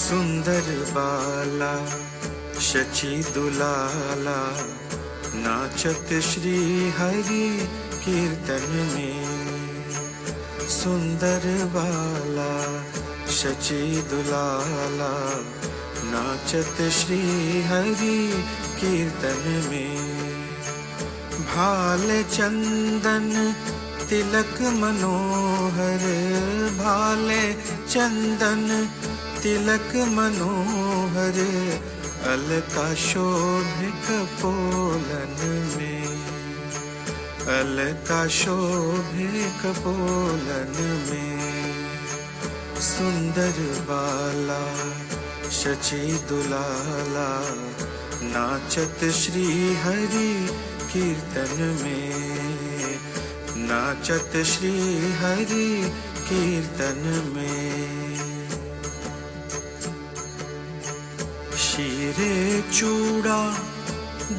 सुंदर बाला शची दुलाला, नाचत श्री हरि कीर्तन में। सुंदर बाला शची दुलाला, नाचत श्री हरि कीर्तन में। भाले चंदन तिलक मनोहर, भाले चंदन तिलक मनोहर, अलका शोभे कपोलन में। अलका शोभे कपोलन में। सुंदर बाला शची दुलाला, नाचत श्री हरि कीर्तन में। नाचत श्री हरि कीर्तन में। शीरे चूड़ा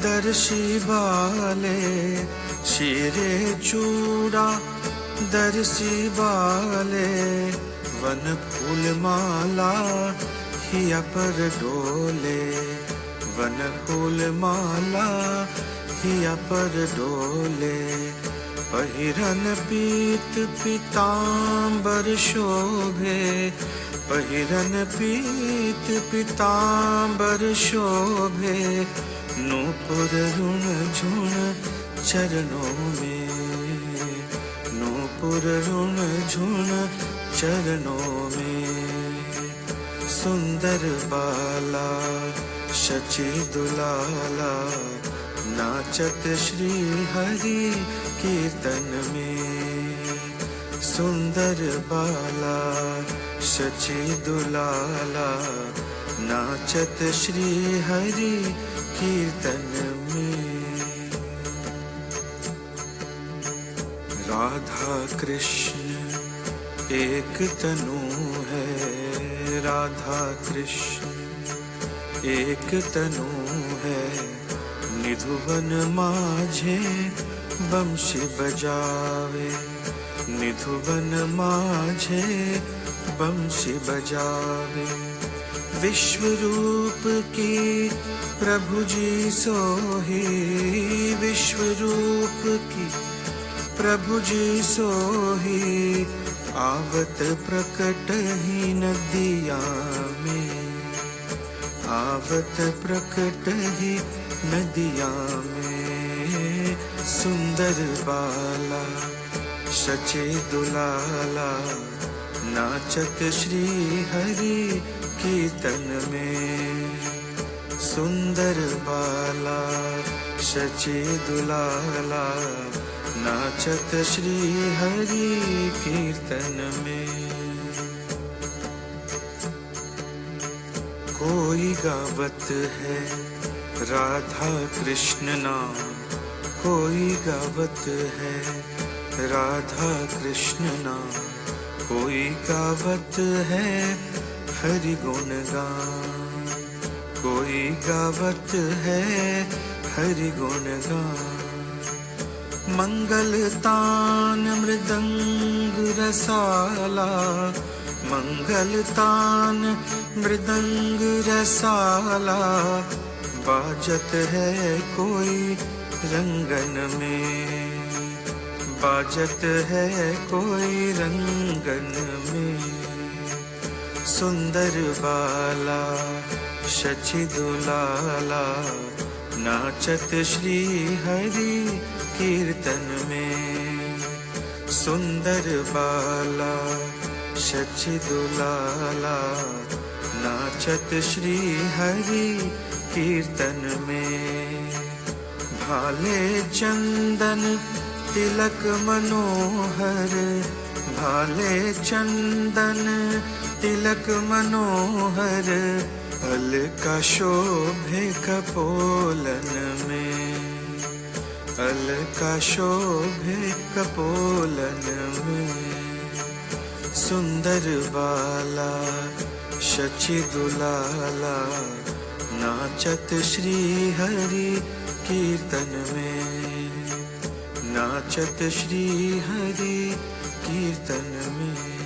दर्शी बाले, शीरे चूड़ा दर्शी बाले, वन फूल माला हिया पर डोले। वन फूल माला हिया पर डोले। पहिरन पीत पीतांबर शोभे, पहिरन पीत पीतांबर शोभे, नूपुर रुण झुण चरणों में। नूपुर रुण झुण चरणों में। सुंदर बाला शची दुलाला, नाचत श्री हरि कीर्तन में। सुंदर बाला शची दुलाला, नाचत श्री हरि कीर्तन में। राधा कृष्ण एक तनु है, राधा कृष्ण एक तनु है। निधुवन माझे बंशी बजावे, निधुवन माझे बंशी बजावे। विश्व रूप की प्रभु जी सोही, विश्व रूप की प्रभु जी सोही, आवत प्रकट ही नदिया में। आवत प्रकट ही नदिया में। सुंदर बाला शची दुलाला, नाचत श्री हरि कीर्तन में। सुंदर बाला शची दुलाला, नाचत श्री हरि कीर्तन में। कोई गावत है राधा कृष्ण नाम, कोई गावत है राधा कृष्ण नाम। कोई गावत है हरि गुण गान, कोई गावत है हरि गुण गान। मंगल तान मृदंग रसाला, मंगल तान मृदंग रसाला, बाजत है कोई रंगन में। बाजत है कोई रंगन में। सुंदर बाला शची दुलाला, नाचत श्री हरि कीर्तन में। सुंदर बाला शची दुलाला, नाचत श्री हरि कीर्तन में। भाले चंदन तिलक मनोहर, भाले चंदन तिलक मनोहर, अलका शोभे कपोलन में। अलका शोभे कपोलन में। सुंदर बाला शची दुलाला, नाचत श्री हरि कीर्तन में। नाचत श्री हरि कीर्तन में।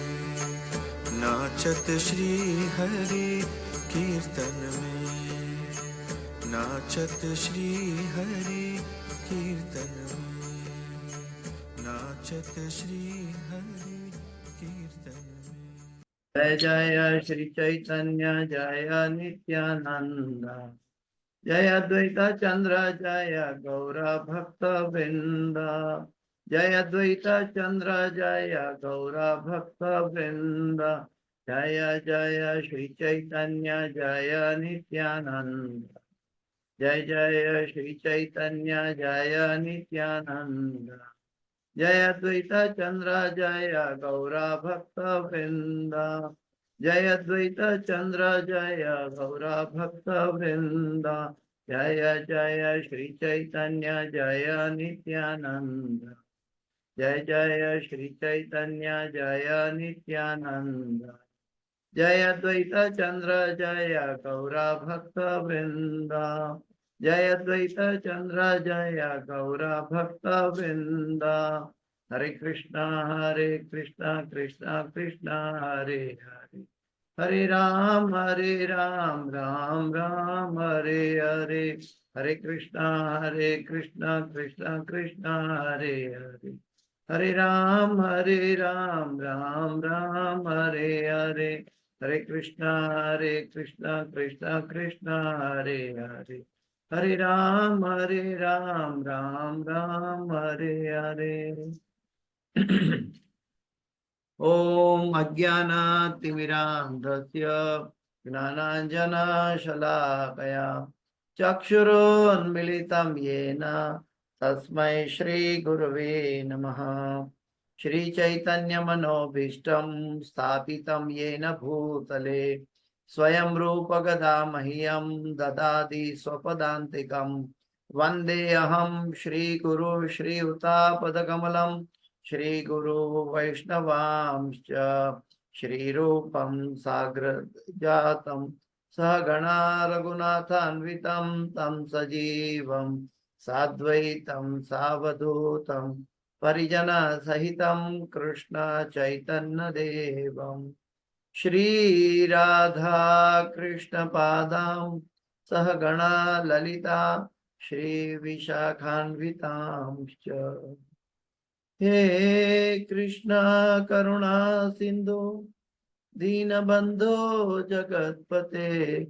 नाचत श्री हरि कीर्तन में, नाचत श्री हरि कीर्तन में, नाचत श्री हरि कीर्तन में। जय जय श्री चैतन्य जय नित्यानंद, जय अद्वैत चंद्र जय गौर भक्त वृंद, जय अद्वैत चंद्र जय गौर भक्त वृंद, जय जय श्री चैतन्य जय नित्यानंद, जय जय श्री चैतन्य जय नित्यानंद, जय अद्वैत चंद्र जय गौर भक्त वृंद, जय अद्वैत चंद्र जय गौर भक्त वृंद, जय जय श्री चैतन्य जय नित्यानंद, जय जय श्री चैतन्य जय नित्यानंद, जय अद्वैत चंद्र जय गौर भक्त वृंद, जय अद्वैत चंद्र जय गौर भक्त वृंद। हरे कृष्णा कृष्णा कृष्णा हरे हरे, हरे राम राम राम हरे हरे, हरे कृष्णा कृष्णा कृष्णा हरे हरे, हरे राम राम राम हरे हरे, हरे कृष्णा कृष्णा कृष्णा हरे हरे, हरे राम राम हरे हरे। ओम अज्ञानातिमिरान्धस्य ज्ञानाञ्जनशलाकया चक्षुरुन्मिलितं येन तस्मै श्रीगुरवे नमः। श्रीचैतन्यमनोभीष्टं स्थापितं येन भूतले स्वयं रूप गदा मह्यं ददाति स्वपदान्तिकं। वन्देऽहं श्रीगुरु श्रीयुतापदकमलं श्रीगुरु वैष्णवांश्च श्रीरूपं साग्रजातं सहगणा रघुनाथान्वितं तं सजीवं साद्वैतं सावधूतं परिजनसहितं कृष्ण चैतन्यदेवं श्रीराधा कृष्णपादां सहगणा ललिता श्रीविशाखान्वितांश्च। हे कृष्णा करुणा सिंधु दीनबंधो जगतपते,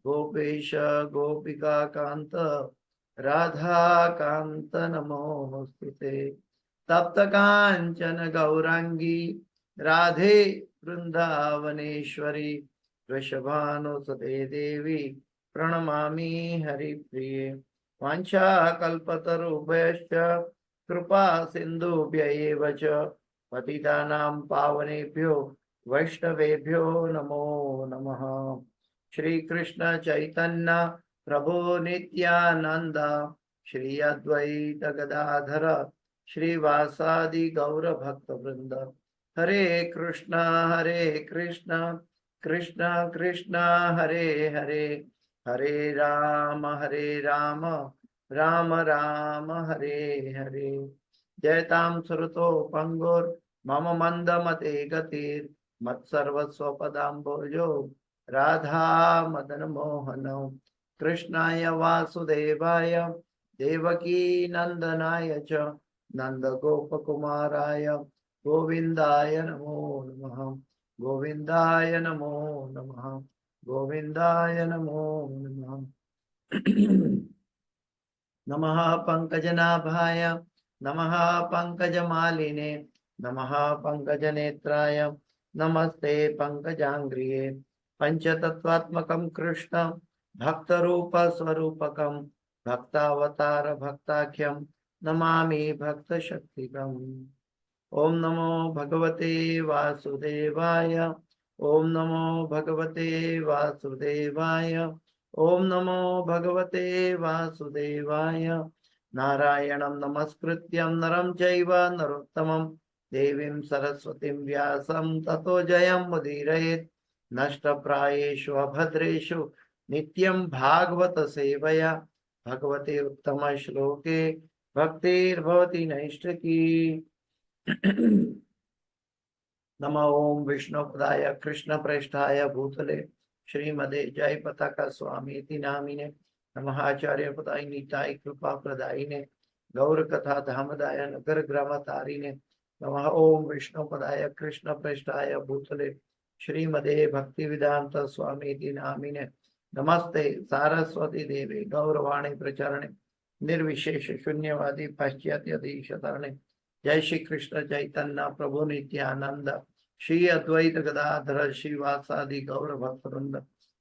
गोपेश गोपिका कांत राधा कांत नमोस्तुते। तप्त कांचन गौरांगी राधे वृंदावनेश्वरी, वृषभानुसुते देवी प्रणमामि हरिप्रिये। वाञ्छाकल्पतरुभ्यश्च कृपा सिन्धुभ्य एव च पतितानां पावनेभ्यो वैष्णवेभ्यो नमो नमः। श्री कृष्ण चैतन्य प्रभु नित्यानंद, श्री अद्वैत गदाधर श्रीवासादि गौर भक्त वृंद। हरे कृष्णा कृष्ण कृष्ण हरे हरे, हरे राम राम राम हरे हरे। जयतां श्रुतो पंगुर मम मंद मते गतिर मत्सर्वस्वपदाम्बोजो राधा मदन मोहन। कृष्णाय वासुदेवाय देवकी नंदनाय च नंद गोपकुमाराय गोविंदाय नमो नमः, गोविंदाय नमो नमः, गोविंदाय नमो नमः। नमः पंकजनाभाय नमः पंकजमालिने नमः पंकजनेत्राय नमस्ते पंकजांग्रिये। पंचतत्वात्मकं कृष्ण भक्तरूप स्वरूपकं भक्तावतार भक्ताख्यं नमामि भक्तशक्तिकम्। ओम नमो भगवते वासुदेवाय, ओम नमो भगवते वासुदेवाय, ओम नमो भगवते वासुदेवाय। नारायणं नमस्कृत्यं नरं चैव नरोत्तमं देवीं सरस्वतीं व्यासं ततो जयमुदीरयेत्। नष्टप्रायेषु अभद्रेषु नित्यं भागवत सेवया भगवते उत्तम श्लोके भक्तिर्भवति नैष्ठिकी। नमः ओम विष्णुपदाय कृष्ण प्रेष्ठाय भूतले श्रीमदे जय पताका स्वामी इति नामिने नमः आचार्य पदाय निताय कृपा प्रदायिने गौर कथा धामदाय नगर ग्राम तारिणे नमः ओम विष्णु पदाय कृष्ण पृष्ठाय भूतले श्रीमदे भक्ति वेदांत स्वामी इति नामिने नमस्ते सारस्वती देवी गौरवाणी प्रचारणे निर्विशेष शून्यवादी पाश्चात्य देशतारणे जय श्री कृष्ण चैतन्य प्रभु नित्यानंद श्री अद्वैत गदाधर श्रीवासादि गौर भक्तवृंद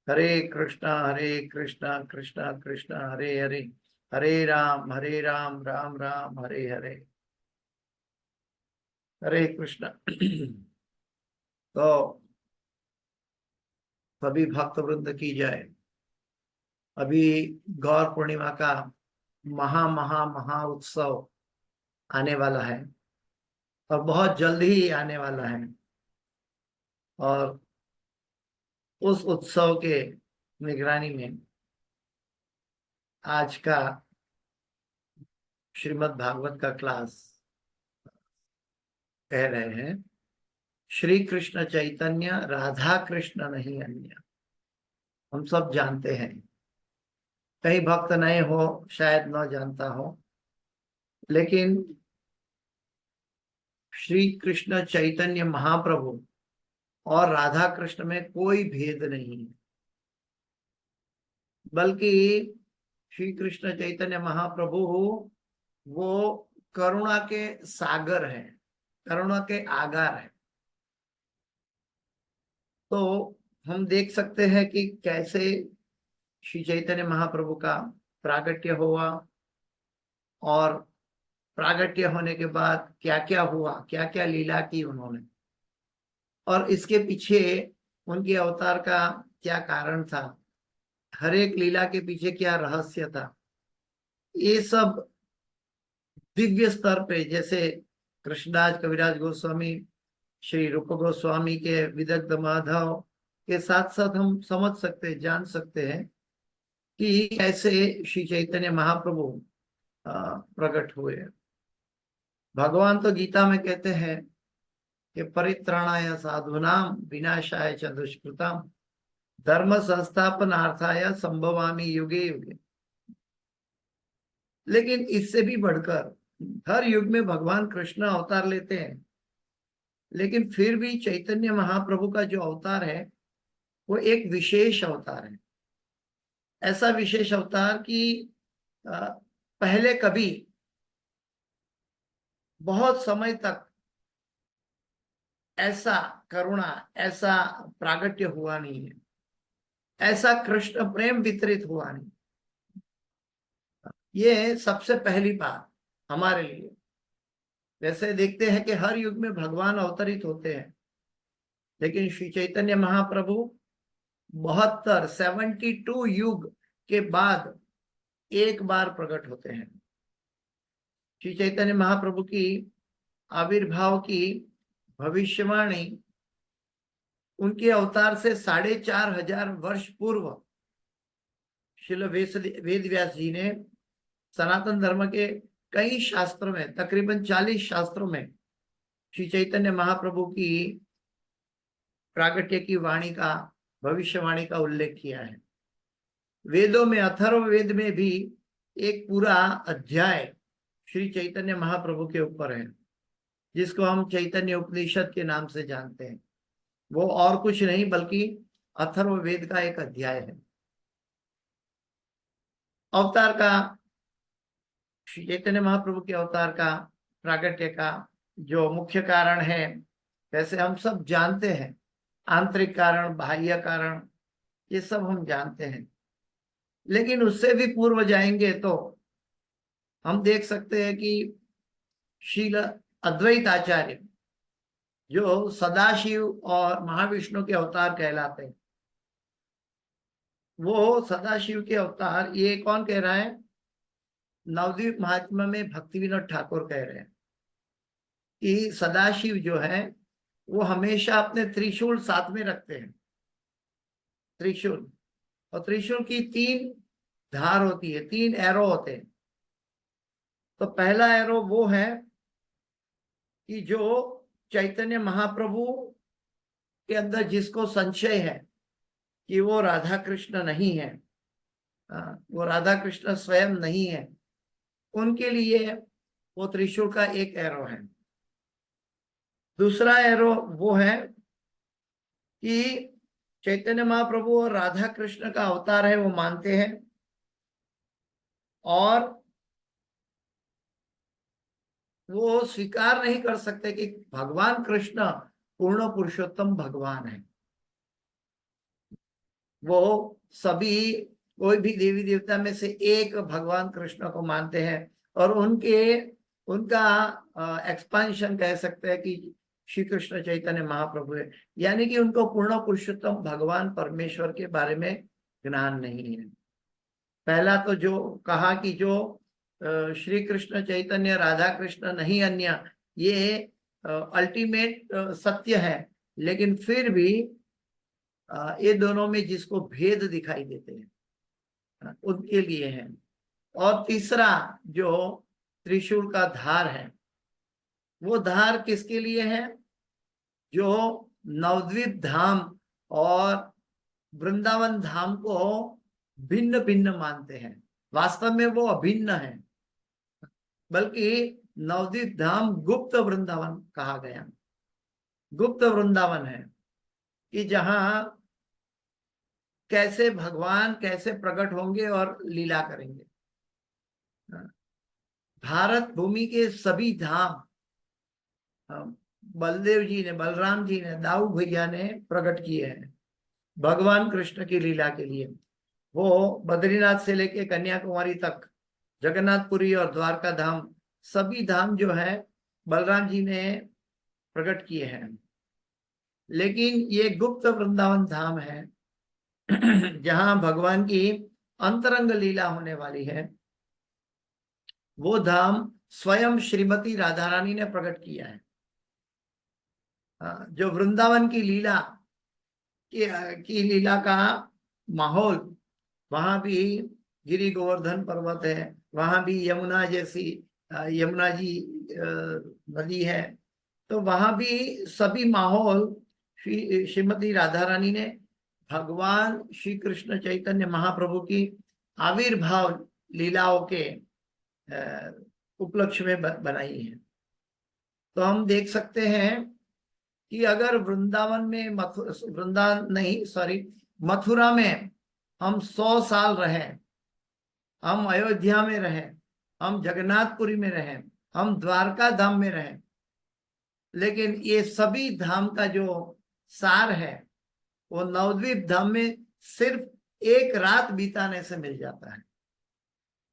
हरे कृष्णा कृष्णा कृष्णा हरे हरे हरे राम राम राम हरे हरे हरे कृष्णा। तो सभी भक्तवृंद की जय। अभी गौर पूर्णिमा का महा उत्सव आने वाला है और बहुत जल्द ही आने वाला है, और उस उत्सव के निगरानी में आज का श्रीमद् भागवत का क्लास कह रहे हैं श्री कृष्ण चैतन्य राधा कृष्ण नहीं अन्य। हम सब जानते हैं, कई भक्त नए हो शायद न जानता हो, लेकिन श्री कृष्ण चैतन्य महाप्रभु और राधा कृष्ण में कोई भेद नहीं है, बल्कि श्री कृष्ण चैतन्य महाप्रभु वो करुणा के सागर हैं, करुणा के आगार हैं। तो हम देख सकते हैं कि कैसे श्री चैतन्य महाप्रभु का प्रागट्य हुआ, और प्रागट्य होने के बाद क्या क्या हुआ, क्या क्या लीला की उन्होंने, और इसके पीछे उनके अवतार का क्या कारण था, हर एक लीला के पीछे क्या रहस्य था, ये सब दिव्य स्तर पे, जैसे कृष्णदास कविराज गोस्वामी, श्री रूप गोस्वामी के विदग्ध माधव के साथ साथ हम समझ सकते, जान सकते हैं कि कैसे श्री चैतन्य महाप्रभु प्रकट हुए। भगवान तो गीता में कहते हैं कि परित्राणाय साधूनाम विनाशाय च दुष्कृताम धर्म संस्थापनार्थाय संभवामि युगे युगे। लेकिन इससे भी बढ़कर हर युग में भगवान कृष्ण अवतार लेते हैं, लेकिन फिर भी चैतन्य महाप्रभु का जो अवतार है वो एक विशेष अवतार है। ऐसा विशेष अवतार कि पहले कभी बहुत समय तक ऐसा करुणा, ऐसा प्रागट्य हुआ नहीं है, ऐसा कृष्ण प्रेम वितरित हुआ नहीं। ये सबसे पहली बात हमारे लिए। वैसे देखते हैं कि हर युग में भगवान अवतरित होते हैं, लेकिन श्री चैतन्य महाप्रभु 72 युग के बाद एक बार प्रकट होते हैं। श्री चैतन्य महाप्रभु की आविर्भाव की भविष्यवाणी उनके अवतार से 4500 वर्ष पूर्व श्रील वेद व्यास जी ने सनातन धर्म के कई शास्त्रों में, तकरीबन 40 शास्त्रों में श्री चैतन्य महाप्रभु की प्रागट्य की वाणी का, भविष्यवाणी का उल्लेख किया है। वेदों में, अथर्व वेद में भी एक पूरा अध्याय श्री चैतन्य महाप्रभु के ऊपर है, जिसको हम चैतन्य उपनिषद के नाम से जानते हैं। वो और कुछ नहीं बल्कि अथर्व वेद का एक अध्याय है। अवतार का, श्री चैतन्य महाप्रभु के अवतार का, प्रागट्य का जो मुख्य कारण है, वैसे हम सब जानते हैं, आंतरिक कारण, बाह्य कारण, ये सब हम जानते हैं। लेकिन उससे भी पूर्व जाएंगे तो हम देख सकते हैं कि श्रील अद्वैत आचार्य, जो सदाशिव और महाविष्णु के अवतार कहलाते हैं, वो सदाशिव के अवतार, ये कौन कह रहा है? नवद्वीप महात्मा में भक्ति विनोद ठाकुर कह रहे हैं कि सदाशिव जो है वो हमेशा अपने त्रिशूल साथ में रखते हैं। त्रिशूल, और त्रिशूल की 3 धार होती है, 3 एरो होते हैं। तो पहला एरो वो है कि जो चैतन्य महाप्रभु के अंदर जिसको संशय है, कि वो राधा कृष्ण नहीं है, वो राधा कृष्ण स्वयं नहीं है, उनके लिए वो त्रिशूल का एक एरो है। दूसरा एरो वो है कि चैतन्य महाप्रभु और राधा कृष्ण का अवतार है, वो मानते हैं, और वो स्वीकार नहीं कर सकते कि भगवान कृष्ण पूर्ण पुरुषोत्तम भगवान है। वो सभी कोई भी देवी देवता में से एक भगवान कृष्ण को मानते हैं, और उनका एक्सपांशन कह सकते हैं कि श्री कृष्ण चैतन्य महाप्रभु है, यानी कि उनको पूर्ण पुरुषोत्तम भगवान परमेश्वर के बारे में ज्ञान नहीं है। पहला तो जो कहा कि जो श्री कृष्ण चैतन्य राधा कृष्ण नहीं अन्य, ये अल्टीमेट सत्य है, लेकिन फिर भी ये दोनों में जिसको भेद दिखाई देते हैं उनके लिए है। और तीसरा जो त्रिशूल का धार है, वो धार किसके लिए है? जो नवद्वीप धाम और वृंदावन धाम को भिन्न भिन्न मानते हैं। वास्तव में वो अभिन्न है, बल्कि नवद्वीप धाम गुप्त वृंदावन कहा गया। गुप्त वृंदावन है कि जहां कैसे भगवान कैसे प्रकट होंगे और लीला करेंगे। भारत भूमि के सभी धाम बलदेव जी ने, बलराम जी ने, दाऊ भैया ने प्रकट किए हैं भगवान कृष्ण की लीला के लिए। वो बद्रीनाथ से लेके कन्याकुमारी तक, जगन्नाथपुरी और द्वारका धाम, सभी धाम जो है बलराम जी ने प्रकट किए हैं। लेकिन ये गुप्त वृंदावन धाम है जहां भगवान की अंतरंग लीला होने वाली है। वो धाम स्वयं श्रीमती राधा रानी ने प्रकट किया है। जो वृंदावन की लीला की लीला का माहौल, वहां भी गिरि गोवर्धन पर्वत है, वहां भी यमुना जैसी यमुना जी नदी है, तो वहां भी सभी माहौल श्रीमती राधा रानी ने भगवान श्री कृष्ण चैतन्य महाप्रभु की आविर्भाव लीलाओं के उपलक्ष्य में बनाई है। तो हम देख सकते हैं कि अगर वृंदावन में मथुरा में हम 100 साल रहे, हम अयोध्या में रहे, हम जगन्नाथपुरी में रहे, हम द्वारका धाम में रहे, लेकिन ये सभी धाम का जो सार है वो नवद्वीप धाम में सिर्फ एक रात बिताने से मिल जाता है।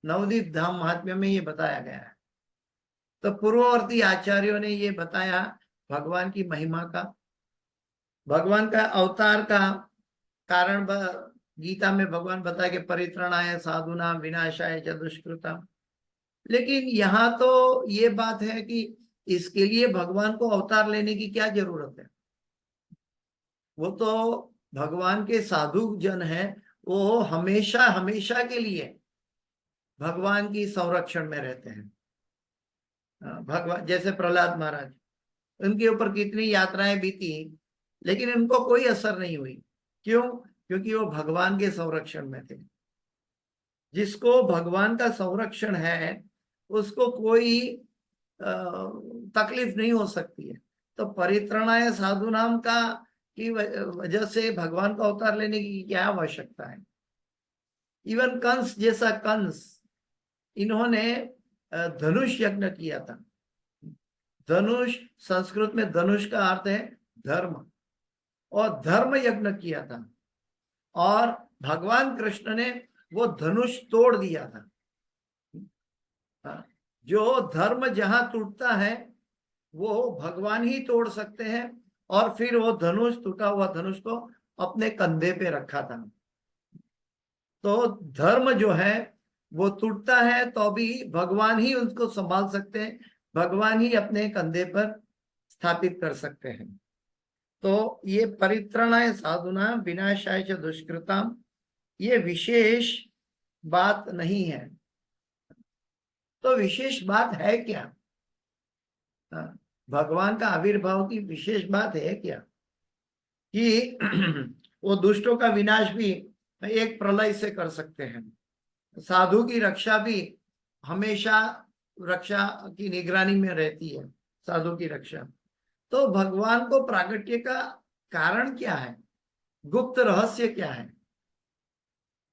नवद्वीप धाम महात्म्य में ये बताया गया है। तो पूर्ववर्ती आचार्यों ने ये बताया भगवान की महिमा का, भगवान का अवतार का कारण गीता में भगवान बताया कि परित्रणाय साधुनाम विनाशाय च दुष्कृताम। लेकिन यहाँ तो ये बात है कि इसके लिए भगवान को अवतार लेने की क्या जरूरत है? वो तो भगवान के साधु जन है, वो हमेशा हमेशा के लिए भगवान की संरक्षण में रहते हैं। भगवान जैसे प्रहलाद महाराज, उनके ऊपर कितनी यात्राएं बीती, लेकिन उनको कोई असर नहीं हुई। क्यों? क्योंकि वो भगवान के संरक्षण में थे। जिसको भगवान का संरक्षण है उसको कोई तकलीफ नहीं हो सकती है। तो परित्रणाय साधु नाम का की वजह से भगवान का अवतार लेने की क्या आवश्यकता है? इवन कंस जैसा कंस, इन्होंने धनुष यज्ञ किया था। धनुष संस्कृत में धनुष का अर्थ है धर्म, और धर्म यज्ञ किया था, और भगवान कृष्ण ने वो धनुष तोड़ दिया था। जो धर्म जहां टूटता है वो भगवान ही तोड़ सकते हैं, और फिर वो धनुष, टूटा हुआ धनुष को अपने कंधे पे रखा था। तो धर्म जो है वो टूटता है तो भी भगवान ही उसको संभाल सकते हैं, भगवान ही अपने कंधे पर स्थापित कर सकते हैं। तो ये परित्रणाय साधुना विनाशाय च दुष्कृताम, ये विशेष बात नहीं है। तो विशेष बात है क्या? भगवान का आविर्भाव की विशेष बात है क्या? कि वो दुष्टों का विनाश भी एक प्रलय से कर सकते हैं। साधु की रक्षा भी हमेशा रक्षा की निगरानी में रहती है, साधु की रक्षा। तो भगवान को प्रागट्य का कारण क्या है, गुप्त रहस्य क्या है?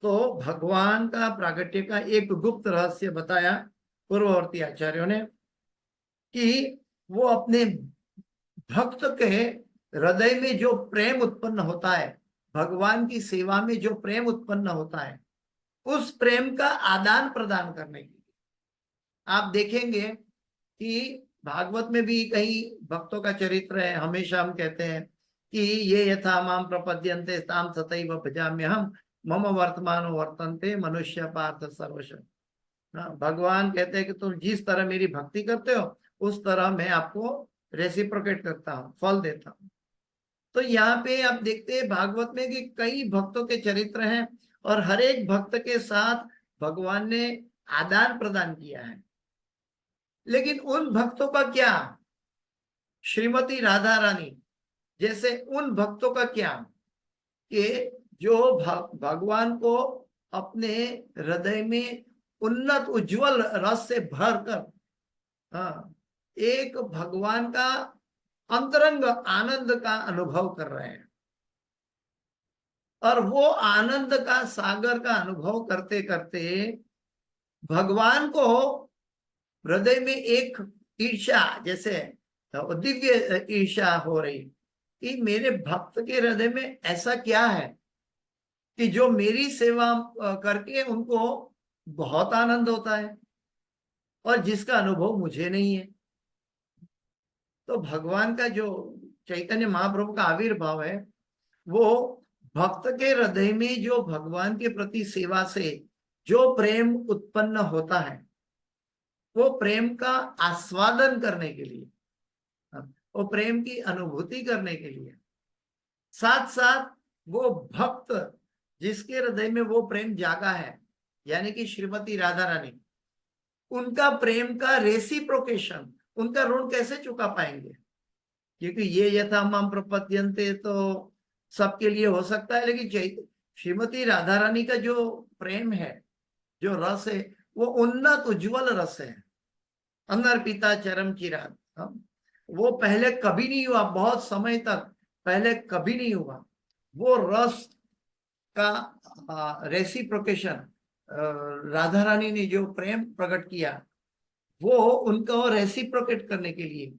तो भगवान का प्रागट्य का एक गुप्त रहस्य बताया पूर्ववर्ती आचार्यों ने कि वो अपने भक्त के हृदय में जो प्रेम उत्पन्न होता है, भगवान की सेवा में जो प्रेम उत्पन्न होता है, उस प्रेम का आदान प्रदान करने के लिए। आप देखेंगे कि भागवत में भी कई भक्तों का चरित्र है। हमेशा हम कहते हैं कि ये यथा माम प्रपद्यन्ते ताम तथैव भजाम्यहम् मम वर्तमान वर्तन्ते मनुष्य पार्थ सर्वश। भगवान कहते हैं कि तुम जिस तरह मेरी भक्ति करते हो उस तरह मैं आपको रेसिप्रोकेट करता हूँ, फल देता हूँ। तो यहाँ पे आप देखते हैं भागवत में कि कई भक्तों के चरित्र हैं और हर एक भक्त के साथ भगवान ने आदान प्रदान किया है। लेकिन उन भक्तों का क्या, श्रीमती राधा रानी जैसे उन भक्तों का क्या कि जो भगवान को अपने हृदय में उन्नत उज्जवल रस से भरकर एक भगवान का अंतरंग आनंद का अनुभव कर रहे हैं। और वो आनंद का सागर का अनुभव करते करते भगवान को हृदय में एक ईर्ष्या, जैसे दिव्य ईर्ष्या हो रही कि मेरे भक्त के हृदय में ऐसा क्या है कि जो मेरी सेवा करके उनको बहुत आनंद होता है और जिसका अनुभव मुझे नहीं है। तो भगवान का जो चैतन्य महाप्रभु का आविर्भाव है वो भक्त के हृदय में जो भगवान के प्रति सेवा से जो प्रेम उत्पन्न होता है, वो प्रेम का आस्वादन करने के लिए, वो प्रेम की अनुभूति करने के लिए, साथ साथ वो भक्त जिसके हृदय में वो प्रेम जागा है, यानी कि श्रीमती राधा रानी, उनका प्रेम का रेसिप्रोकेशन, उनका ऋण कैसे चुका पाएंगे? क्योंकि ये यथा माम प्रपद्यन्ते तो सबके लिए हो सकता है, लेकिन श्रीमती राधा रानी का जो प्रेम है, जो रस है, वो उन्नत उज्जवल रस है, अनर्पिता चरम चिराग। वो पहले कभी नहीं हुआ, बहुत समय तक पहले कभी नहीं हुआ। वो रस का रेसिप्रोकेशन, राधा रानी ने जो प्रेम प्रकट किया वो उनको रेसिप्रोकेट करने के लिए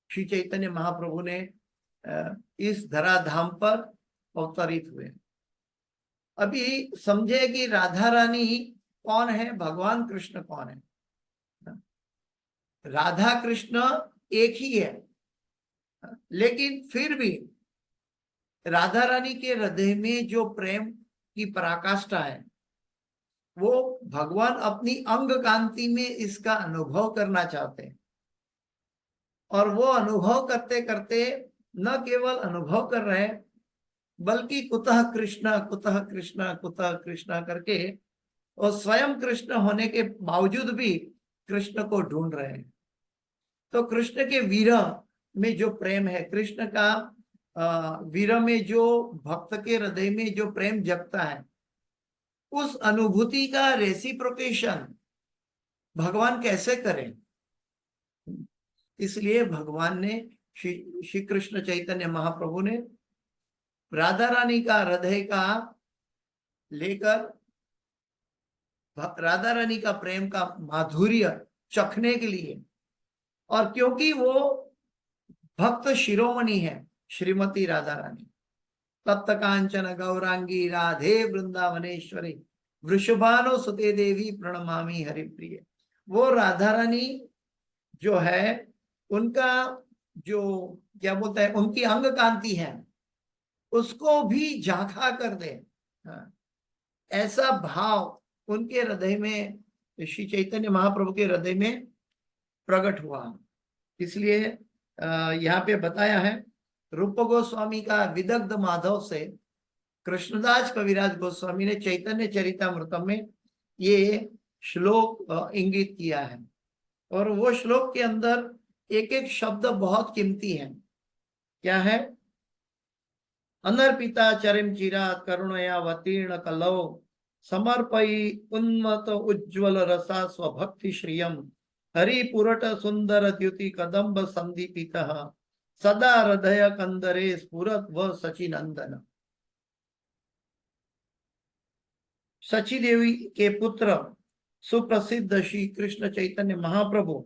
श्री चैतन्य महाप्रभु ने इस धराधाम पर अवतरित हुए। अभी समझे कि राधा रानी कौन है, भगवान कृष्ण कौन है। राधा कृष्ण एक ही है, लेकिन फिर भी राधा रानी के हृदय में जो प्रेम की पराकाष्ठा है वो भगवान अपनी अंग कांति में इसका अनुभव करना चाहते हैं। और वो अनुभव करते करते न केवल अनुभव कर रहे हैं बल्कि कुतः कृष्ण कुतः कृष्ण कुतः कृष्ण करके और स्वयं कृष्ण होने के बावजूद भी कृष्ण को ढूंढ रहे हैं। तो कृष्ण के विरह में जो प्रेम है, कृष्ण का विरह में जो भक्त के हृदय में जो प्रेम जगता है, उस अनुभूति का रेसिप्रोकेशन भगवान कैसे करें? इसलिए भगवान ने श्री कृष्ण चैतन्य महाप्रभु ने राधा रानी का हृदय का लेकर राधा रानी का प्रेम का माधुर्य चखने के लिए, और क्योंकि वो भक्त शिरोमणि है श्रीमती राधा रानी, तप्त कांचन गौरांगी राधे वृंदावनेश्वरी वृषभानो सुते देवी प्रणमामि हरिप्रिय। वो राधा रानी जो है उनका जो क्या बोलते हैं, उनकी अंग कांति है, उसको भी झांका कर दे, ऐसा भाव उनके हृदय में, श्री चैतन्य महाप्रभु के हृदय में प्रकट हुआ। इसलिए यहाँ पे बताया है रूप गोस्वामी का विदग्ध माधव से कृष्णदास कविराज गोस्वामी ने चैतन्य चरितामृतम में ये श्लोक इंगित किया है। और वो श्लोक के अंदर एक एक शब्द बहुत कीमती है। क्या है? अनर्पिता चरिम चिरात करुणया वतीर्ण कलौ समर्पयि उन्मत उज्ज्वल रसा स्वभक्ति श्रियम हरिपुरट सुंदर द्युति कदम्ब संदीपितः सदा हृदय कंदरे स्फुरत व सचिनंदन। सची देवी के पुत्र सुप्रसिद्ध श्री कृष्ण चैतन्य महाप्रभु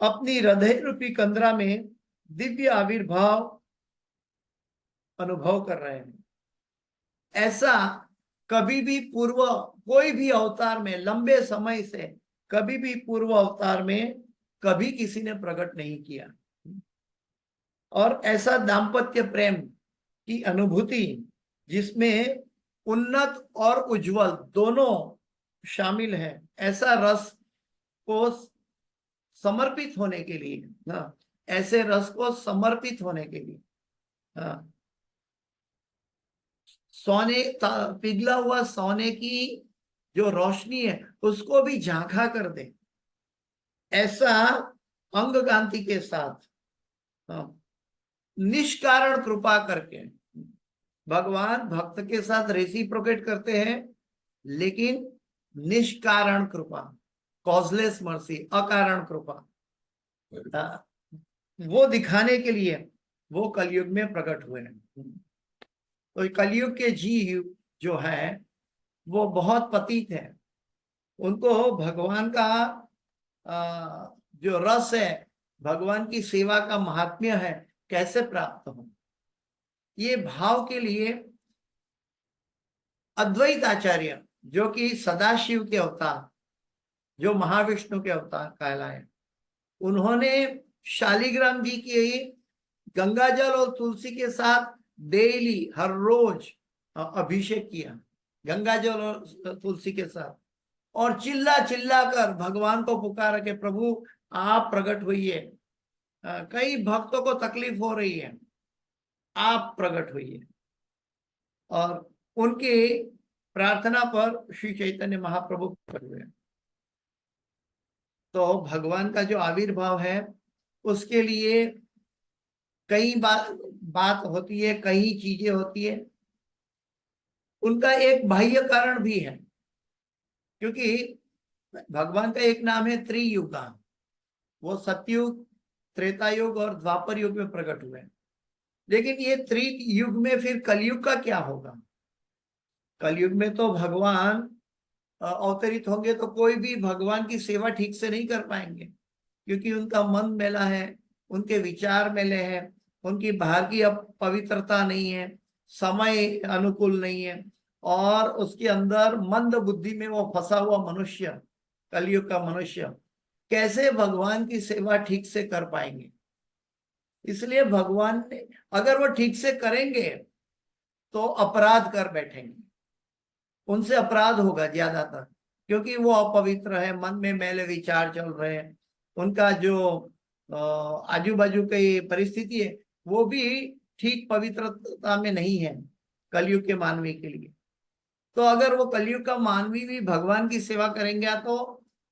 अपनी हृदय रूपी कंदरा में दिव्य आविर्भाव अनुभव कर रहे हैं। ऐसा कभी भी पूर्व कोई भी अवतार में, लंबे समय से कभी भी पूर्व अवतार में कभी किसी ने प्रकट नहीं किया। और ऐसा दाम्पत्य प्रेम की अनुभूति जिसमें उन्नत और उज्जवल दोनों शामिल हैं, ऐसा रस को समर्पित होने के लिए, हाँ, ऐसे रस को समर्पित होने के लिए, हाँ, सोने पिघला हुआ सोने की जो रोशनी है उसको भी झांका कर दे, ऐसा अंग कांति के साथ, हाँ, निष्कारण कृपा करके भगवान भक्त के साथ रेसिप्रोकेट करते हैं, लेकिन निष्कारण कृपा, कॉजलेस मर्सी, अकारण कृपा, वो दिखाने के लिए वो कलयुग में प्रकट हुए हैं। तो कलयुग के जीव जो है वो बहुत पतित है, उनको भगवान का जो रस है, भगवान की सेवा का महात्म्य है, कैसे प्राप्त हो। ये भाव के लिए अद्वैत आचार्य जो कि सदाशिव के अवतार, जो महाविष्णु के अवतार कहलाए, उन्होंने शालिग्राम जी की गंगाजल और तुलसी के साथ डेली हर रोज अभिषेक किया, गंगाजल और तुलसी के साथ, और चिल्ला चिल्ला कर भगवान को पुकारा कि प्रभु आप प्रकट हुइए, कई भक्तों को तकलीफ हो रही है, आप प्रकट हुइए। और उनकी प्रार्थना पर श्री चैतन्य महाप्रभु प्रकट हुए। तो भगवान का जो आविर्भाव है उसके लिए कई बात होती है, कई चीजें होती है। उनका एक बाह्य कारण भी है, क्योंकि भगवान का एक नाम है त्रियुगा, वो सतयुग, त्रेता युग और द्वापर युग में प्रकट हुए। लेकिन ये त्रियुग में फिर कलयुग का क्या होगा? कलयुग में तो भगवान अवतरित होंगे तो कोई भी भगवान की सेवा ठीक से नहीं कर पाएंगे, क्योंकि उनका मन मैला है, उनके विचार मैले हैं, उनकी बाहर की अब पवित्रता नहीं है, समय अनुकूल नहीं है, और उसके अंदर मंद बुद्धि में वो फंसा हुआ मनुष्य, कलयुग का मनुष्य कैसे भगवान की सेवा ठीक से कर पाएंगे। इसलिए भगवान ने, अगर वो ठीक से करेंगे तो अपराध कर बैठेंगे, उनसे अपराध होगा ज्यादातर, क्योंकि वो अपवित्र है, मन में मैले विचार चल रहे हैं, उनका जो आजू बाजू की परिस्थिति है वो भी ठीक पवित्रता में नहीं है कलयुग के मानवी के लिए। तो अगर वो कलयुग का मानवी भी भगवान की सेवा करेंगे तो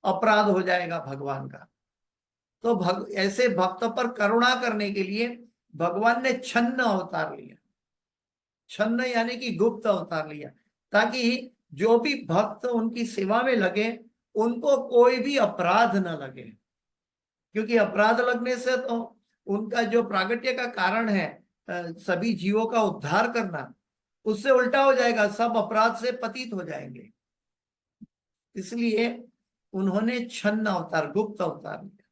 अपराध हो जाएगा भगवान का। तो ऐसे भक्त पर करुणा करने के लिए भगवान ने छन्न अवतार लिया, छन्न यानी कि गुप्त अवतार लिया, ताकि जो भी भक्त उनकी सेवा में लगे उनको कोई भी अपराध न लगे, क्योंकि अपराध लगने से तो उनका जो प्रागट्य का कारण है सभी जीवों का उद्धार करना, उससे उल्टा हो जाएगा, सब अपराध से पतित हो जाएंगे। इसलिए उन्होंने छन्न अवतार, गुप्त अवतार लिया।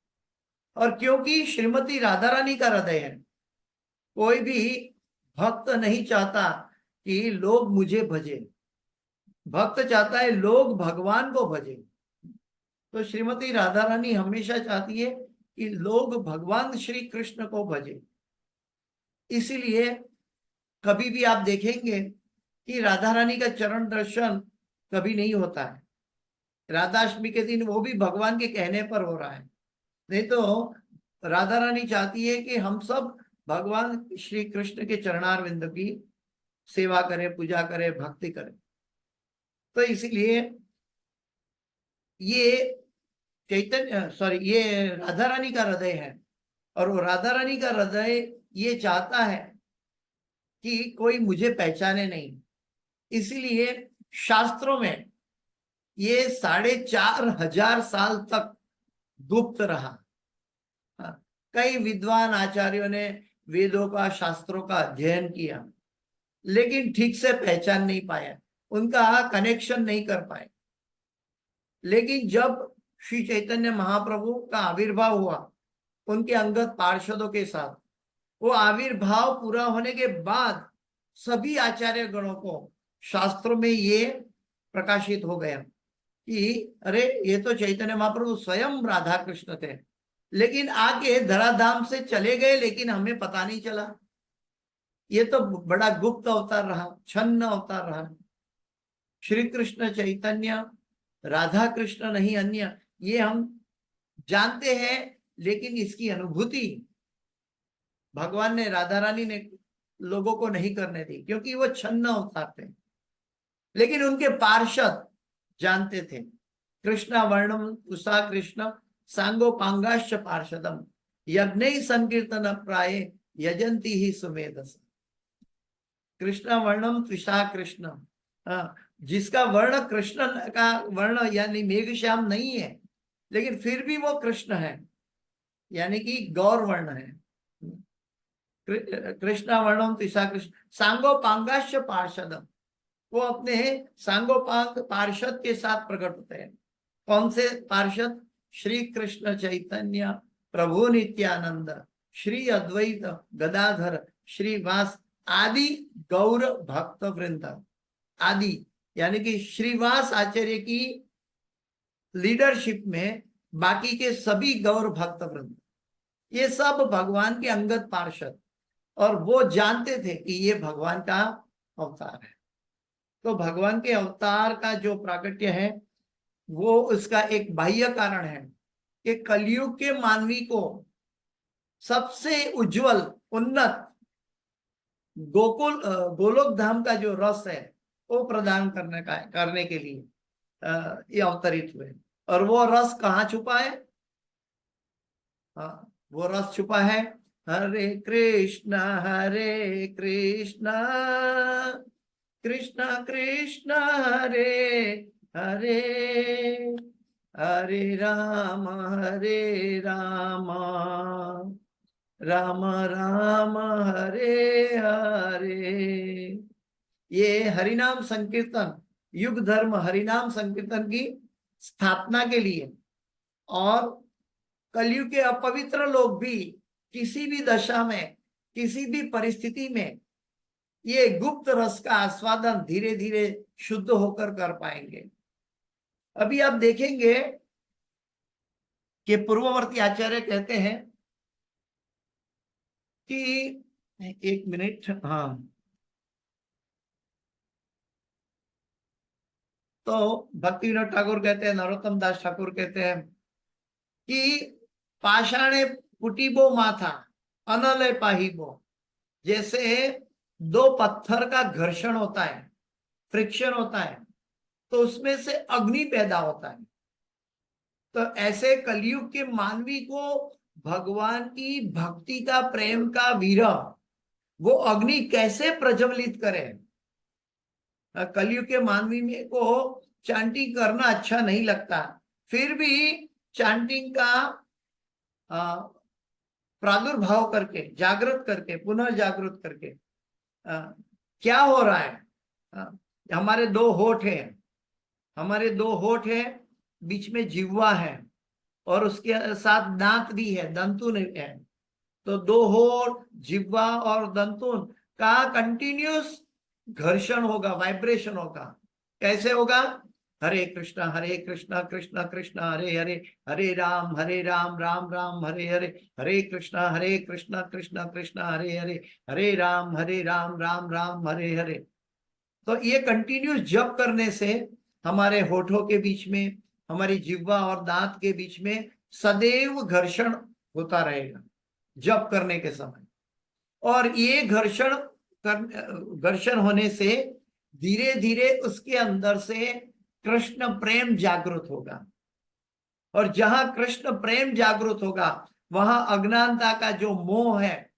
और क्योंकि श्रीमती राधा रानी का हृदय है, कोई भी भक्त नहीं चाहता कि लोग मुझे भजे, भक्त चाहता है लोग भगवान को भजे। तो श्रीमती राधा रानी हमेशा चाहती है कि लोग भगवान श्री कृष्ण को भजे। इसीलिए कभी भी आप देखेंगे कि राधा रानी का चरण दर्शन कभी नहीं होता है, राधाष्टमी के दिन वो भी भगवान के कहने पर हो रहा है, नहीं तो राधा रानी चाहती है कि हम सब भगवान श्री कृष्ण के चरणारविंद की सेवा करें, पूजा करें, भक्ति करें। तो इसीलिए ये ये राधा रानी का हृदय है, और वो राधा रानी का हृदय ये चाहता है कि कोई मुझे पहचाने नहीं, इसीलिए शास्त्रों में ये 4,500 साल तक गुप्त रहा। हाँ, कई विद्वान आचार्यों ने वेदों का, शास्त्रों का अध्ययन किया, लेकिन ठीक से पहचान नहीं पाया, उनका कनेक्शन नहीं कर पाए। लेकिन जब श्री चैतन्य महाप्रभु का आविर्भाव हुआ उनके अंगद पार्षदों के साथ, वो आविर्भाव पूरा होने के बाद सभी आचार्य गणों को शास्त्रों में ये प्रकाशित हो गया कि अरे ये तो चैतन्य महाप्रभु स्वयं राधा कृष्ण थे, लेकिन आके धराधाम से चले गए, लेकिन हमें पता नहीं चला। ये तो बड़ा गुप्त अवतार रहा, छन्न अवतार रहा। श्री कृष्ण चैतन्य राधा कृष्ण नहीं अन्य, ये हम जानते हैं, लेकिन इसकी अनुभूति भगवान ने, राधा रानी ने लोगों को नहीं करने दी, क्योंकि वो छन्न अवतार थे। लेकिन उनके पार्षद जानते थे। कृष्ण वर्णम तुषा कृष्ण सांगोपांगाश्च पार्षदम यज्ञ संकीर्तन प्राय यजंती ही सुमेधस। कृष्ण वर्णम त्विषा कृष्ण, जिसका वर्ण कृष्ण का वर्ण यानी मेघश्याम नहीं है, लेकिन फिर भी वो कृष्ण है, यानी कि गौर वर्ण है। कृष्ण वर्णम त्विषा कृष्ण सांगोपांगाश्च पार्षदम, वो अपने सांगोपांग पार्षद के साथ प्रकट होते हैं। कौन से पार्षद? श्री कृष्ण चैतन्य प्रभु नित्यानंद, श्री अद्वैत गदाधर श्रीवास आदि गौर भक्त वृंद। आदि यानी कि श्रीवास आचार्य की लीडरशिप में बाकी के सभी गौर भक्त वृंद, ये सब भगवान के अंगद पार्षद, और वो जानते थे कि ये भगवान का अवतार है। तो भगवान के अवतार का जो प्राकट्य है वो उसका एक बाह्य कारण है कि कलयुग के मानवी को सबसे उज्जवल उन्नत गोलोक धाम का जो रस है वो प्रदान करने के लिए ये अवतरित हुए। और वो रस कहाँ छुपा है? वो रस छुपा है हरे कृष्ण कृष्ण कृष्ण हरे हरे, हरे राम राम राम हरे हरे। ये हरिनाम संकीर्तन, युग धर्म हरिनाम संकीर्तन की स्थापना के लिए, और कलयुग के अपवित्र लोग भी किसी भी दशा में, किसी भी परिस्थिति में ये गुप्त रस का आस्वादन धीरे धीरे शुद्ध होकर कर पाएंगे। अभी आप देखेंगे कि पूर्ववर्ती आचार्य कहते हैं कि, एक मिनट, हाँ, तो भक्ति विनोद ठाकुर कहते हैं, नरोत्तम दास ठाकुर कहते हैं कि पाषाणे पुटिबो माथा अनलय पाहिबो, जैसे दो पत्थर का घर्षण होता है, फ्रिक्शन होता है, तो उसमें से अग्नि पैदा होता है। तो ऐसे कलयुग के मानवी को भगवान की भक्ति का, प्रेम का विरह, वो अग्नि कैसे प्रज्वलित करे? कलयुग के मानवी में को चांटिंग करना अच्छा नहीं लगता, फिर भी चांटिंग का प्रादुर्भाव करके, जागृत करके, पुनः जागृत करके क्या हो रहा है? हमारे दो होठ है, बीच में जिह्वा है, और उसके साथ दांत भी है, दंतुन है। तो दो होठ, जिह्वा और दंतुन का कंटिन्यूस घर्षण होगा, वाइब्रेशन होगा। कैसे होगा? हरे कृष्णा कृष्ण कृष्ण हरे हरे, हरे राम राम राम हरे हरे, हरे कृष्णा कृष्ण कृष्ण हरे हरे, हरे राम राम राम हरे हरे। तो ये कंटिन्यूस जप करने से हमारे होठों के बीच में, हमारी जिह्वा और दांत के बीच में सदैव घर्षण होता रहेगा जप करने के समय। और ये घर्षण होने से धीरे धीरे उसके अंदर से कृष्ण प्रेम जागृत होगा, और जहां कृष्ण प्रेम जागृत होगा वहां अज्ञानता का जो मोह है,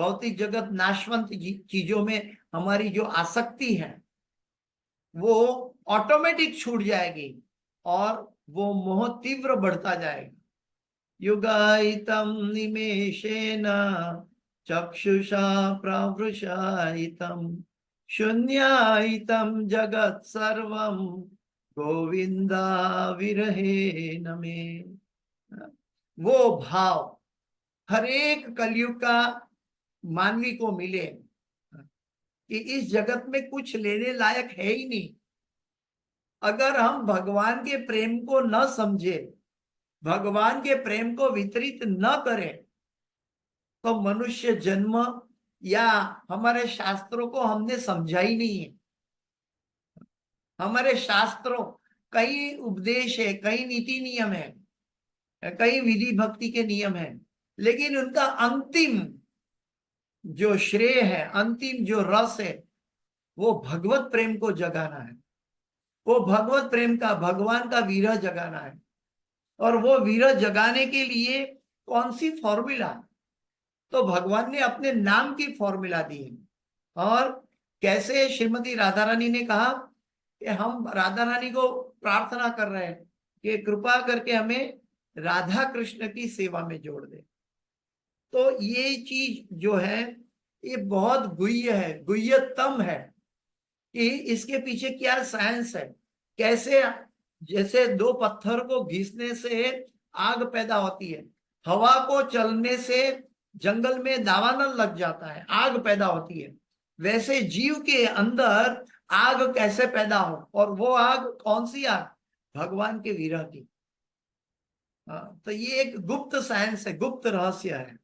भौतिक जगत नाशवंत चीजों में हमारी जो आसक्ति है वो ऑटोमेटिक छूट जाएगी और वो मोह तीव्र बढ़ता जाएगा। युगायितम निमेषेन चक्षुषा प्रवृशायितम शून्यायितम जगत सर्वम गोविंदा विरहे नमे। वो भाव हर एक कलयुग का मानवी को मिले कि इस जगत में कुछ लेने लायक है ही नहीं। अगर हम भगवान के प्रेम को न समझे, भगवान के प्रेम को वितरित न करें, तो मनुष्य जन्म या हमारे शास्त्रों को हमने समझा ही नहीं है। हमारे शास्त्रों कई उपदेश है, कई नीति नियम है, कई विधि भक्ति के नियम है, लेकिन उनका अंतिम जो श्रेय है, अंतिम जो रस है, वो भगवत प्रेम को जगाना है। वो भगवत प्रेम का, भगवान का विरह जगाना है। और वो विरह जगाने के लिए कौन सी फॉर्मूला? तो भगवान ने अपने नाम की फॉर्मूला दी है। और कैसे श्रीमती राधा रानी ने कहा कि हम राधा रानी को प्रार्थना कर रहे हैं कि कृपा करके हमें राधा कृष्ण की सेवा में जोड़ दे। तो ये चीज जो है ये बहुत गुह्य है, गुह्यतम है कि इसके पीछे क्या साइंस है। कैसे जैसे दो पत्थर को घिसने से आग पैदा होती है, हवा को चलने से जंगल में दावानल लग जाता है, आग पैदा होती है, वैसे जीव के अंदर आग कैसे पैदा हो। और वो आग कौन सी आग? भगवान के विरह की। तो ये एक गुप्त साइंस है, गुप्त रहस्य है।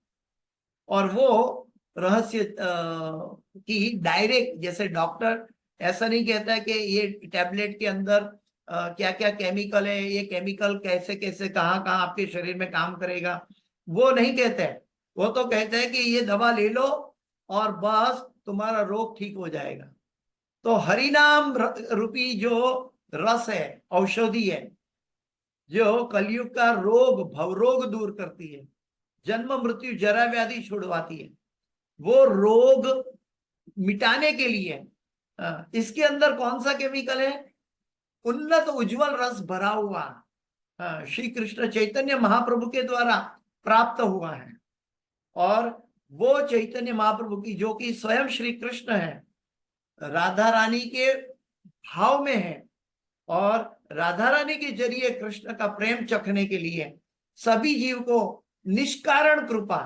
और वो रहस्य की डायरेक्ट, जैसे डॉक्टर ऐसा नहीं कहता है कि ये टैबलेट के अंदर क्या क्या केमिकल है, ये केमिकल कैसे कैसे कहाँ कहाँ आपके शरीर में काम करेगा, वो नहीं कहते हैं। वो तो कहते हैं कि ये दवा ले लो और बस तुम्हारा रोग ठीक हो जाएगा। तो हरिनाम रूपी जो रस है, औषधि है, जो कलयुग का रोग, भवरोग दूर करती है, जन्म मृत्यु जरा व्याधि छुड़वाती है, वो रोग मिटाने के लिए इसके अंदर कौन सा केमिकल है? उन्नत उज्जवल रस भरा हुआ श्री कृष्ण चैतन्य महाप्रभु के द्वारा प्राप्त हुआ है। और वो चैतन्य महाप्रभु की, जो कि स्वयं श्री कृष्ण है, राधा रानी के भाव में है, और राधा रानी के जरिए कृष्ण का प्रेम चखने के लिए सभी जीव को निष्कारण कृपा,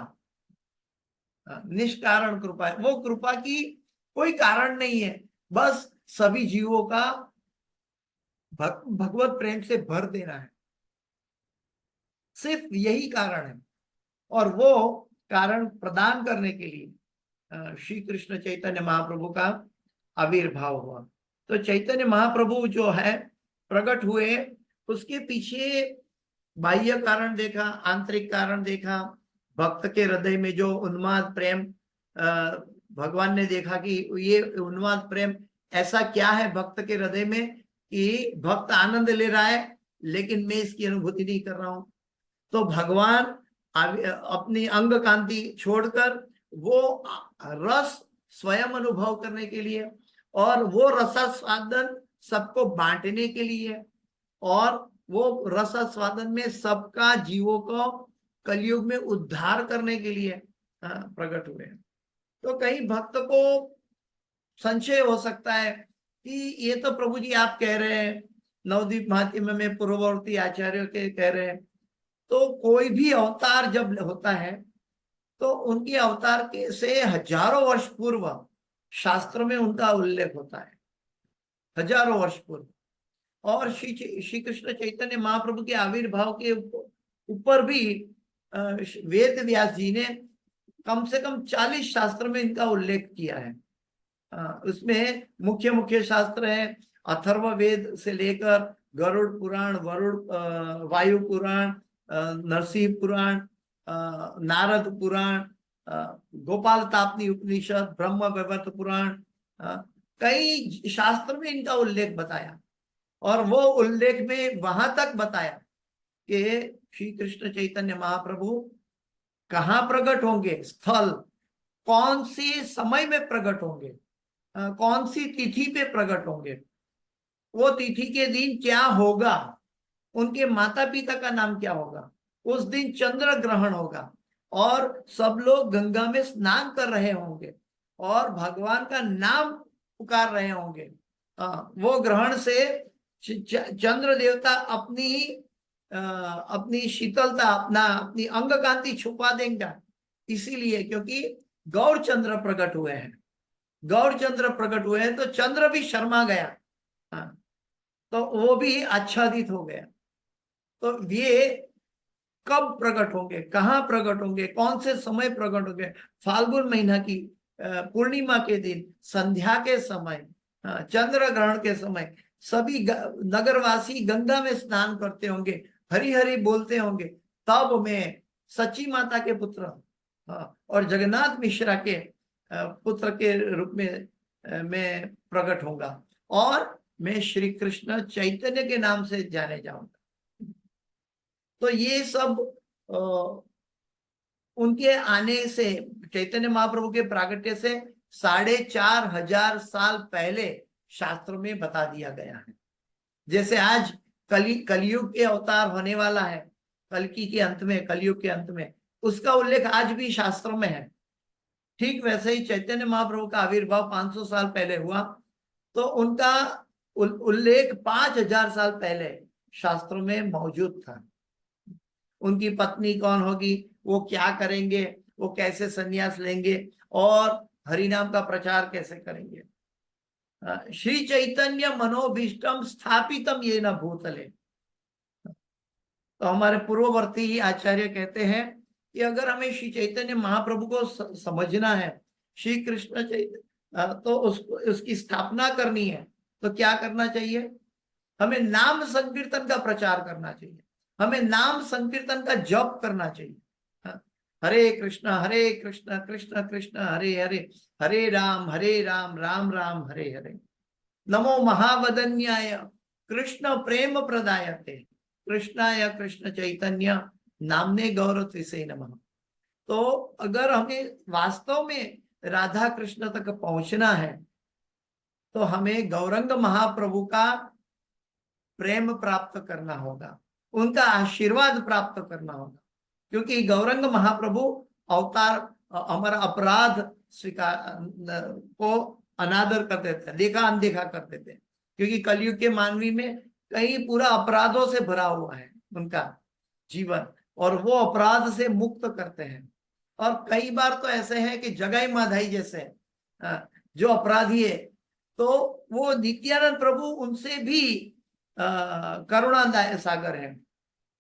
निष्कारण कृपा है। वो कृपा की कोई कारण नहीं है, बस सभी जीवों का भगवत प्रेम से भर देना है, सिर्फ यही कारण है। और वो कारण प्रदान करने के लिए श्री कृष्ण चैतन्य महाप्रभु का आविर्भाव हुआ। तो चैतन्य महाप्रभु जो है प्रकट हुए, उसके पीछे बाह्य कारण देखा, आंतरिक कारण देखा। भक्त के हृदय में जो उन्माद प्रेम, भगवान ने देखा कि ये उन्माद प्रेम ऐसा क्या है भक्त के हृदय में कि भक्त आनंद ले रहा है लेकिन मैं इसकी अनुभूति नहीं कर रहा हूं। तो भगवान अपनी अंग कांति छोड़कर वो रस स्वयं अनुभव करने के लिए, और वो रसास्वादन सबको बांटने के लिए, और वो रसास्वादन में सबका जीवों को कलयुग में उद्धार करने के लिए प्रकट हुए। तो कहीं भक्त को संशय हो सकता है कि ये तो प्रभु जी आप कह रहे हैं, नवदीप महात्म्य में पूर्ववर्ती आचार्यों के कह रहे हैं, तो कोई भी अवतार जब होता है तो उनके अवतार के से हजारों वर्ष पूर्व शास्त्र में उनका उल्लेख होता है, हजारों वर्ष पूर्व। और श्री कृष्ण चैतन्य महाप्रभु के आविर्भाव के ऊपर भी वेद व्यास जी ने कम से कम 40 शास्त्र में इनका उल्लेख किया है। उसमें मुख्य मुख्य शास्त्र है अथर्व वेद से लेकर गरुड़ पुराण, वायु पुराण, नरसिंह पुराण, नारद पुराण, गोपाल तापनी उपनिषद, ब्रह्म वैवर्त पुराण, कई शास्त्र में इनका उल्लेख बताया। और वो उल्लेख में वहां तक बताया कि श्री कृष्ण चैतन्य महाप्रभु कहाँ प्रकट होंगे, स्थल कौन सी समय में प्रकट होंगे, कौन सी तिथि पे प्रकट होंगे, वो तिथि के दिन क्या होगा, उनके माता पिता का नाम क्या होगा। उस दिन चंद्र ग्रहण होगा और सब लोग गंगा में स्नान कर रहे होंगे और भगवान का नाम पुकार रहे होंगे। वो ग्रहण से चंद्र देवता अपनी शीतलता, अपनी अंग कांति छुपा देंगे। इसीलिए क्योंकि गौर चंद्र प्रकट हुए हैं, गौर चंद्र प्रकट हुए हैं तो चंद्र भी शर्मा गया। हाँ, तो वो भी आच्छादित हो गया। तो ये कब प्रकट होंगे, कहाँ प्रकट होंगे, कौन से समय प्रकट होंगे। फाल्गुन महीना की पूर्णिमा के दिन, संध्या के समय, चंद्र ग्रहण के समय सभी नगरवासी गंगा में स्नान करते होंगे, हरि हरि बोलते होंगे। तब मैं सची माता के पुत्र और जगन्नाथ मिश्रा के पुत्र के रूप में मैं प्रकट होऊंगा और मैं श्री कृष्ण चैतन्य के नाम से जाने जाऊंगा। तो ये सब उनके आने से, चैतन्य महाप्रभु के प्रागट्य से 4,500 साल पहले शास्त्रों में बता दिया गया है। जैसे आज कलयुग के अवतार होने वाला है, कलकी के अंत में, कलयुग के अंत में, उसका उल्लेख आज भी शास्त्रों में है। ठीक वैसे ही चैतन्य महाप्रभु का आविर्भाव 500 साल पहले हुआ, तो उनका उल्लेख 5,000 साल पहले शास्त्रों में मौजूद था। उनकी पत्नी कौन होगी, वो क्या करेंगे, वो कैसे संन्यास लेंगे और हरिनाम का प्रचार कैसे करेंगे। श्री चैतन्य मनोभीष्टम स्थापितम ये न भूतले। तो हमारे पूर्ववर्ती ही आचार्य कहते हैं कि अगर हमें श्री चैतन्य महाप्रभु को समझना है, श्री कृष्ण चैतन्य, तो उसकी स्थापना करनी है, तो क्या करना चाहिए, हमें नाम संकीर्तन का प्रचार करना चाहिए, हमें नाम संकीर्तन का जप करना चाहिए। हरे कृष्ण कृष्ण कृष्ण हरे हरे, हरे राम राम राम हरे हरे। नमो महावदन्याय कृष्ण प्रेम प्रदायते कृष्णाय कृष्ण चैतन्य नामने गौरव नमः। तो अगर हमें वास्तव में राधा कृष्ण तक पहुंचना है तो हमें गौरंग महाप्रभु का प्रेम प्राप्त करना होगा, उनका आशीर्वाद प्राप्त करना होगा। क्योंकि गौरंग महाप्रभु अवतार हमारा अपराध स्वीकार को अनादर कर देते, देखा अनदेखा कर देते, क्योंकि कलयुग के मानवी में कहीं पूरा अपराधों से भरा हुआ है उनका जीवन, और वो अपराध से मुक्त करते हैं। और कई बार तो ऐसे हैं कि जगाई माधाई जैसे जो अपराधी है, तो वो नित्यानंद प्रभु उनसे भी करुणा सागर है।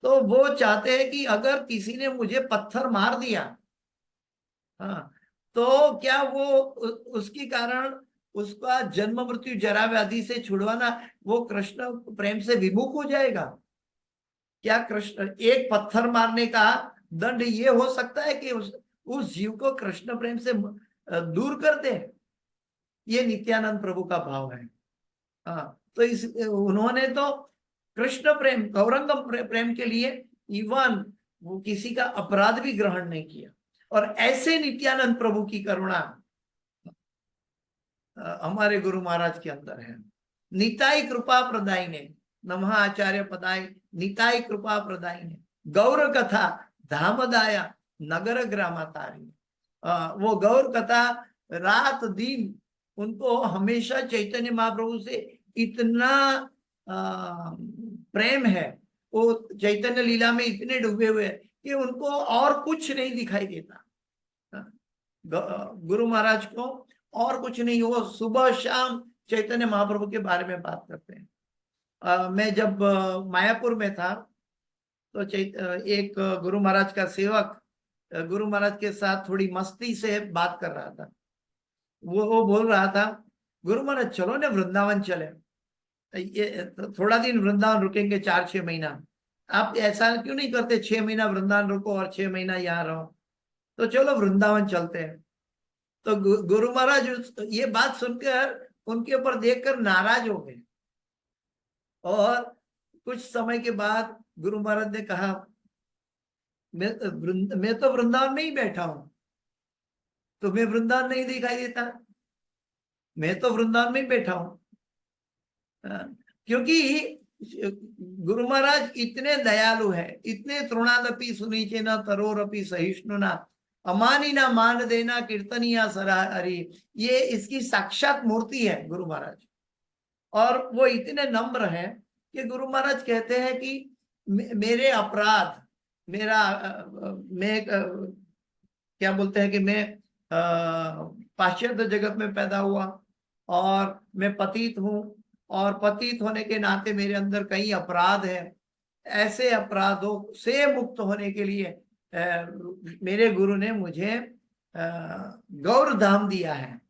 तो वो चाहते हैं कि अगर किसी ने मुझे पत्थर मार दिया, हाँ, तो क्या वो उसके कारण उसका जन्म मृत्यु जरा व्याधि से छुड़वाना, वो कृष्ण प्रेम से विमुख हो जाएगा क्या? कृष्ण एक पत्थर मारने का दंड ये हो सकता है कि उस जीव को कृष्ण प्रेम से दूर कर दे? ये नित्यानंद प्रभु का भाव है। हाँ, तो उन्होंने तो कृष्ण प्रेम, गौरंग प्रेम के लिए इवन वो किसी का अपराध भी ग्रहण नहीं किया। और ऐसे नित्यानंद प्रभु की करुणा हमारे गुरु महाराज के अंदर है। निताई कृपा प्रदायी ने, नमः आचार्य पदाई, निताई कृपा प्रदायी ने, गौर कथा धामदाया नगर ग्रामातारी। वो गौर कथा रात दिन उनको हमेशा चैतन्य महाप्रभु से इतना प्रेम है, वो चैतन्य लीला में इतने डूबे हुए हैं कि उनको और कुछ नहीं दिखाई देता। गुरु महाराज को और कुछ नहीं, वो सुबह शाम चैतन्य महाप्रभु के बारे में बात करते हैं। मैं जब मायापुर में था तो एक गुरु महाराज का सेवक गुरु महाराज के साथ थोड़ी मस्ती से बात कर रहा था। वो बोल रहा था, गुरु महाराज चलो ना वृंदावन चले, ये थोड़ा दिन वृंदावन रुकेंगे, 4-6 महीना। आप ऐसा क्यों नहीं करते, 6 महीना वृंदावन रुको और 6 महीना यहाँ रहो, तो चलो वृंदावन चलते हैं। तो गुरु महाराज ये बात सुनकर उनके ऊपर देखकर नाराज हो गए, और कुछ समय के बाद गुरु महाराज ने कहा, मैं तो वृंदावन में ही बैठा हूं, तुम्हें वृंदावन नहीं दिखाई देता? मैं तो वृंदावन में ही बैठा हूं। क्योंकि गुरु महाराज इतने दयालु है, इतने तृणादपि सुनीचेना तरोरपि सहिष्णुना अमानिना मान देना कीर्तनिया सरा हरि। ये इसकी साक्षात मूर्ति है गुरु महाराज। और वो इतने नम्र है कि गुरु महाराज कहते हैं कि मेरे अपराध, मेरा मैं क्या बोलते हैं कि मैं पाश्चात्य जगत में पैदा हुआ और मैं पतित हूं, और पतित होने के नाते मेरे अंदर कई अपराध है। ऐसे अपराधों से मुक्त होने के लिए मेरे गुरु ने मुझे गौर धाम दिया है,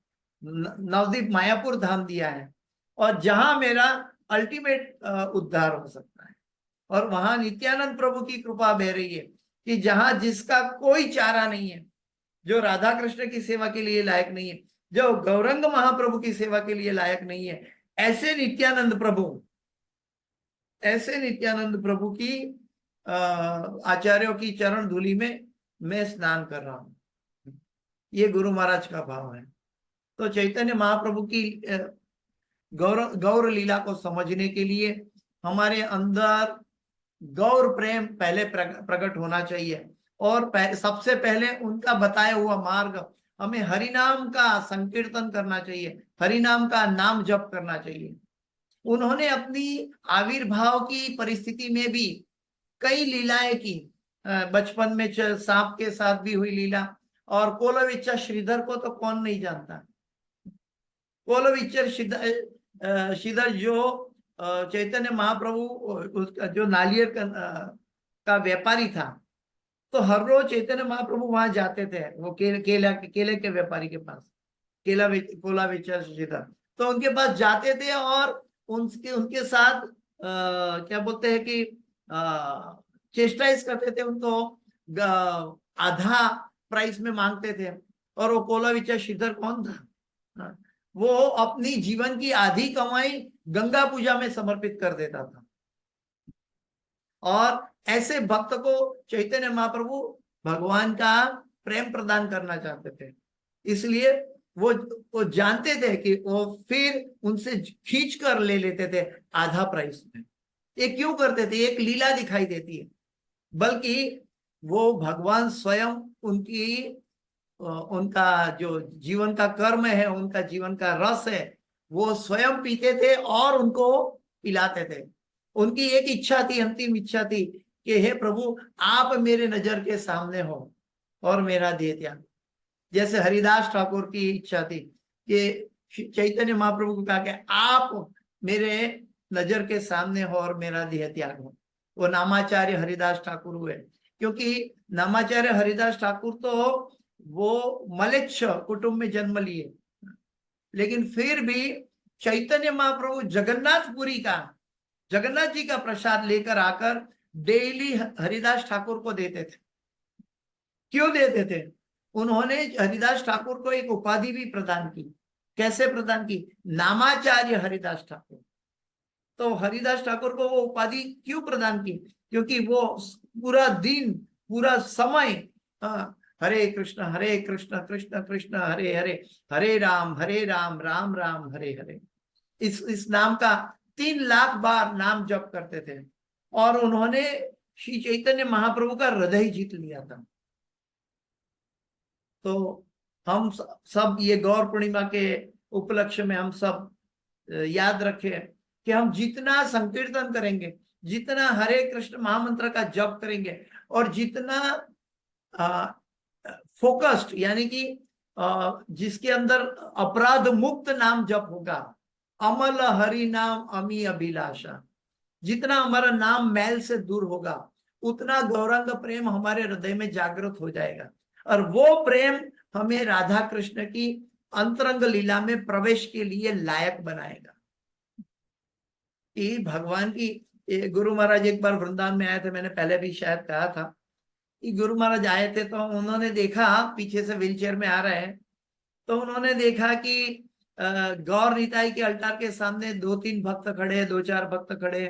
नवदीप मायापुर धाम दिया है, और जहां मेरा अल्टीमेट उद्धार हो सकता है। और वहां नित्यानंद प्रभु की कृपा बह रही है कि जहां जिसका कोई चारा नहीं है, जो राधा कृष्ण की सेवा के लिए लायक नहीं है, जो गौरंग महाप्रभु की सेवा के लिए लायक नहीं है, ऐसे नित्यानंद प्रभु की आचार्यों की चरण धूलि में मैं स्नान कर रहा हूं। ये गुरु महाराज का भाव है। तो चैतन्य महाप्रभु की गौर लीला को समझने के लिए हमारे अंदर गौर प्रेम पहले प्रकट होना चाहिए, और सबसे पहले उनका बताया हुआ मार्ग, हमें हरिनाम का संकीर्तन करना चाहिए, हरिनाम का नाम जप करना चाहिए। उन्होंने अपनी आविर्भाव की परिस्थिति में भी कई लीलाएं की। बचपन में सांप के साथ भी हुई लीला, और कोलविच्चा श्रीधर को तो कौन नहीं जानता। कोलविच्चर श्रीधर जो चैतन्य महाप्रभु जो नालियर का व्यापारी था, तो हर रोज चैतन्य महाप्रभु वहां जाते थे, वो केले के व्यापारी के पास, कोलाविच्चर श्रीधर। तो उनके पास जाते थे और उनके साथ क्या बोलते हैं कि चेस्टाइज करते थे, उनको आधा प्राइस में मांगते थे। और वो कोलाविच्चर श्रीधर कौन था? वो अपनी जीवन की आधी कमाई गंगा पूजा में समर्पित कर देता था। और ऐसे भक्त को चैतन्य महाप्रभु भगवान का प्रेम प्रदान करना चाहते थे, इसलिए वो जानते थे कि वो फिर उनसे खींच कर ले लेते थे आधा प्राइस में। ये क्यों करते थे? एक लीला दिखाई देती है, बल्कि वो भगवान स्वयं उनका जो जीवन का कर्म है, उनका जीवन का रस है, वो स्वयं पीते थे और उनको पिलाते थे। उनकी एक इच्छा थी, अंतिम इच्छा थी कि हे प्रभु, आप मेरे नजर के सामने हो और मेरा देह त्याग। जैसे हरिदास ठाकुर की इच्छा थी कि चैतन्य महाप्रभु को कहा कि आप मेरे नजर के सामने हो और मेरा देह त्याग हो। वो नामाचार्य हरिदास ठाकुर हुए, क्योंकि नामाचार्य हरिदास ठाकुर तो वो मलेच्छ कुटुंब में जन्म लिए, लेकिन फिर भी चैतन्य महाप्रभु जगन्नाथ जी का प्रसाद लेकर आकर डेली हरिदास ठाकुर को देते थे। क्यों देते थे? उन्होंने हरिदास ठाकुर को एक उपाधि भी प्रदान की। कैसे प्रदान की? नामाचार्य हरिदास ठाकुर। तो हरिदास ठाकुर को वो उपाधि क्यों प्रदान की? क्योंकि वो पूरा दिन, पूरा समय हरे कृष्ण कृष्ण कृष्ण हरे हरे, हरे राम राम राम हरे हरे, इस नाम का 3 लाख बार नाम जप करते थे। और उन्होंने श्री चैतन्य महाप्रभु का हृदय जीत लिया था। तो हम सब ये गौर पूर्णिमा के उपलक्ष्य में हम सब याद रखें कि हम जितना संकीर्तन करेंगे, जितना हरे कृष्ण महामंत्र का जप करेंगे, और जितना फोकस्ड, यानी कि जिसके अंदर अपराध मुक्त नाम जप होगा, अमल हरि नाम अमी अभिलाषा, जितना हमारा नाम मैल से दूर होगा, उतना गौरंग प्रेम हमारे हृदय में जागृत हो जाएगा। और वो प्रेम हमें राधा कृष्ण की अंतरंग लीला में प्रवेश के लिए लायक बनाएगा। कि भगवान की गुरु महाराज एक बार वृंदावन में आए थे, मैंने पहले भी शायद कहा था कि गुरु महाराज आए थे, तो उन्होंने देखा पीछे से व्हीलचेयर में आ रहे हैं, तो उन्होंने देखा कि गौर निताई के अल्टार के सामने 2-3 भक्त खड़े, 2-4 भक्त खड़े,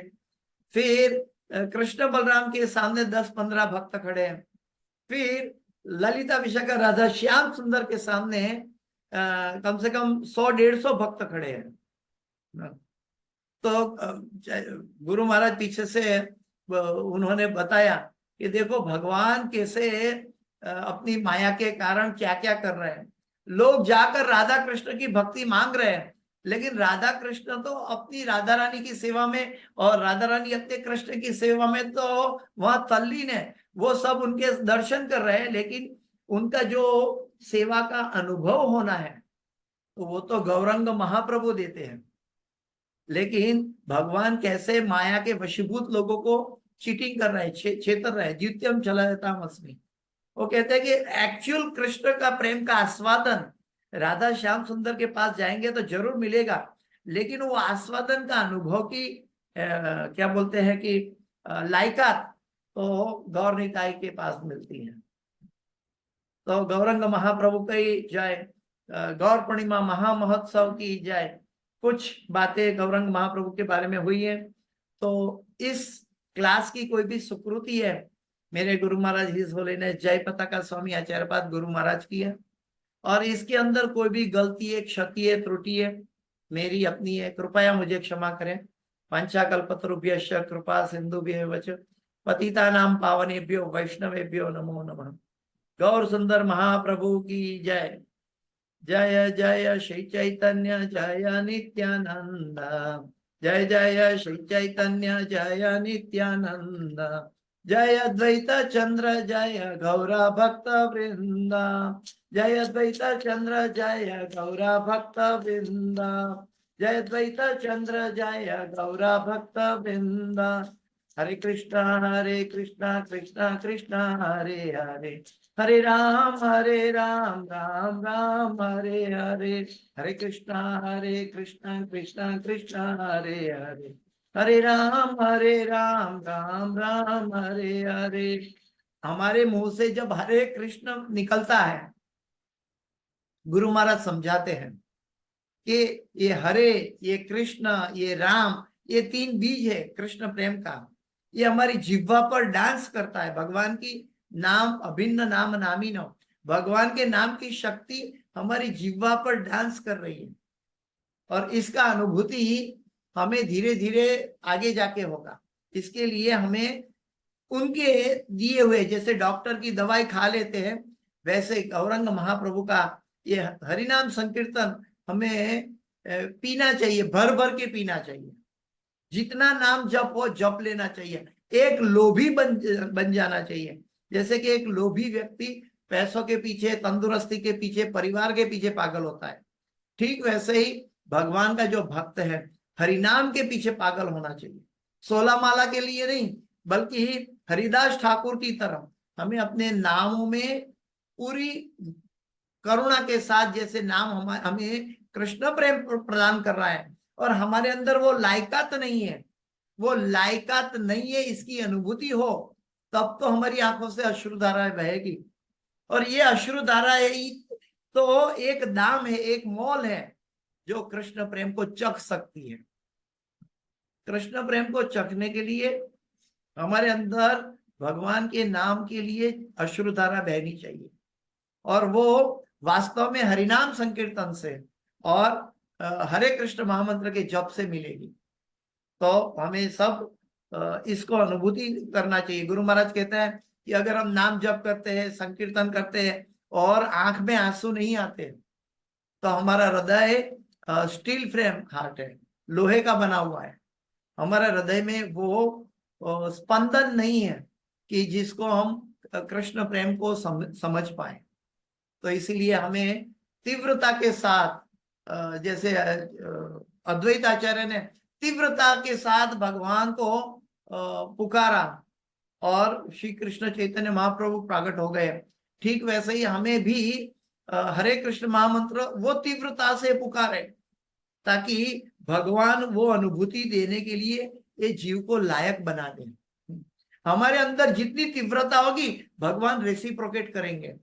फिर कृष्ण बलराम के सामने 10-15 भक्त खड़े, फिर ललिता विशाखा राधा श्याम सुंदर के सामने कम से कम 100-150 भक्त खड़े हैं। तो गुरु महाराज पीछे से उन्होंने बताया कि देखो भगवान कैसे अपनी माया के कारण क्या क्या कर रहे हैं। लोग जाकर राधा कृष्ण की भक्ति मांग रहे हैं, लेकिन राधा कृष्ण तो अपनी राधा रानी की सेवा में और राधा रानी अपने कृष्ण की सेवा में तो वहां तल्लीन है। वो सब उनके दर्शन कर रहे हैं, लेकिन उनका जो सेवा का अनुभव होना है तो वो तो गौरंग महाप्रभु देते हैं। लेकिन भगवान कैसे माया के वशीभूत लोगों को चीटिंग कर रहे हैं, छेतर रहे हैं। द्वितीयम चलयतामस्मि। वो कहते हैं कि एक्चुअल कृष्ण का प्रेम का आस्वादन राधा श्याम सुंदर के पास जाएंगे तो जरूर मिलेगा, लेकिन वो आस्वादन का अनुभव की क्या बोलते हैं कि लायकात तो गौर निताई के पास मिलती है। तो गौरंग महाप्रभु की जय, गौर पूर्णिमा महामहोत्सव की जय। कुछ बातें गौरंग महाप्रभु के बारे में हुई है। तो इस क्लास की कोई भी सुकृति है, मेरे गुरु महाराज हिज होलीनेस जय पताका स्वामी आचार्यपाद गुरु महाराज की है, और इसके अंदर कोई भी गलती है, क्षति है, त्रुटि है, मेरी अपनी है, कृपया मुझे क्षमा करें। पंचाकल्पतरुभ्यश्च कृपा सिंधुभ्यः वच पतितानां पावनेभ्यो वैष्णवेभ्यो नमो नमः। गौर सुंदर महाप्रभु की जय। जय जय श्री चैतन्य जय नित्यानंद, जय जय श्री चैतन्य जय नित्यानंद, जय अद्वैत चंद्र जय गौरा भक्त वृंद, जय अद्वैत चंद्र जय गौरा भक्त वृंद, जय अद्वैत चंद्र जय गौरा भक्त वृंद। हरे कृष्णा कृष्णा कृष्णा हरे हरे, हरे राम राम राम हरे हरे, हरे कृष्णा कृष्णा कृष्णा हरे हरे, हरे राम राम राम हरे हरे। हमारे मुंह से जब हरे कृष्ण निकलता है, गुरु महाराज समझाते हैं कि ये हरे, ये कृष्ण, ये राम, ये 3 बीज है कृष्ण प्रेम का। ये हमारी जिह्वा पर डांस करता है। भगवान की नाम अभिन्न नाम नामीनो, भगवान के नाम की शक्ति हमारी जिह्वा पर डांस कर रही है, और इसका अनुभूति हमें धीरे धीरे आगे जाके होगा। इसके लिए हमें उनके दिए हुए, जैसे डॉक्टर की दवाई खा लेते हैं, वैसे गौरंग महाप्रभु का ये हरिनाम संकीर्तन हमें पीना चाहिए, भर भर के पीना चाहिए। जितना नाम जप हो जप लेना चाहिए। एक लोभी बन जाना चाहिए। जैसे कि एक लोभी व्यक्ति पैसों के पीछे, तंदुरुस्ती के पीछे, परिवार के पीछे पागल होता है, ठीक वैसे ही भगवान का जो भक्त है हरिनाम के पीछे पागल होना चाहिए। 16 माला के लिए नहीं, बल्कि हरिदास ठाकुर की तरह हमें अपने नामों में पूरी करुणा के साथ, जैसे नाम हमें कृष्ण प्रेम प्रदान कर रहा है और हमारे अंदर वो लायकात नहीं है, वो लायकात नहीं है, इसकी अनुभूति हो, तब तो हमारी आंखों से अश्रुधारा बहेगी। और ये अश्रुधारा तो एक दाम है, एक मोल है जो कृष्ण प्रेम को चख सकती है। कृष्ण प्रेम को चखने के लिए हमारे अंदर भगवान के नाम के लिए अश्रुधारा बहनी चाहिए, और वो वास्तव में हरिनाम संकीर्तन से और हरे कृष्ण महामंत्र के जप से मिलेगी। तो हमें सब इसको अनुभूति करना चाहिए। गुरु महाराज कहते हैं कि अगर हम नाम जप करते हैं, संकीर्तन करते हैं और आंख में आंसू नहीं आते, तो हमारा हृदय स्टील फ्रेम हार्ट है, लोहे का बना हुआ है। हमारे हृदय में वो स्पंदन नहीं है कि जिसको हम कृष्ण प्रेम को समझ पाए। तो इसीलिए हमें तीव्रता के साथ, जैसे अद्वैत आचार्य ने तीव्रता के साथ भगवान को पुकारा और श्री कृष्ण चैतन्य महाप्रभु प्रकट हो गए, ठीक वैसे ही हमें भी हरे कृष्ण महामंत्र वो तीव्रता से पुकारे, ताकि भगवान वो अनुभूति देने के लिए ये जीव को लायक बना दे। हमारे अंदर जितनी तीव्रता होगी भगवान रेसिप्रोकेट करेंगे।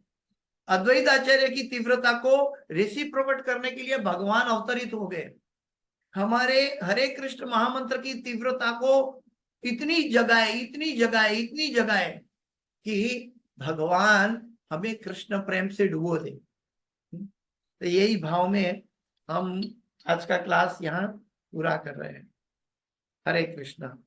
अद्वैत आचार्य की तीव्रता को रेसिप्रोकेट करने के लिए भगवान अवतरित हो गए। हमारे हरे कृष्ण महामंत्र की तीव्रता को इतनी जगह कि भगवान हमें कृष्ण प्रेम से डुबो दे। तो यही भाव में हम आज का क्लास यहाँ पूरा कर रहे हैं। हरे कृष्णा।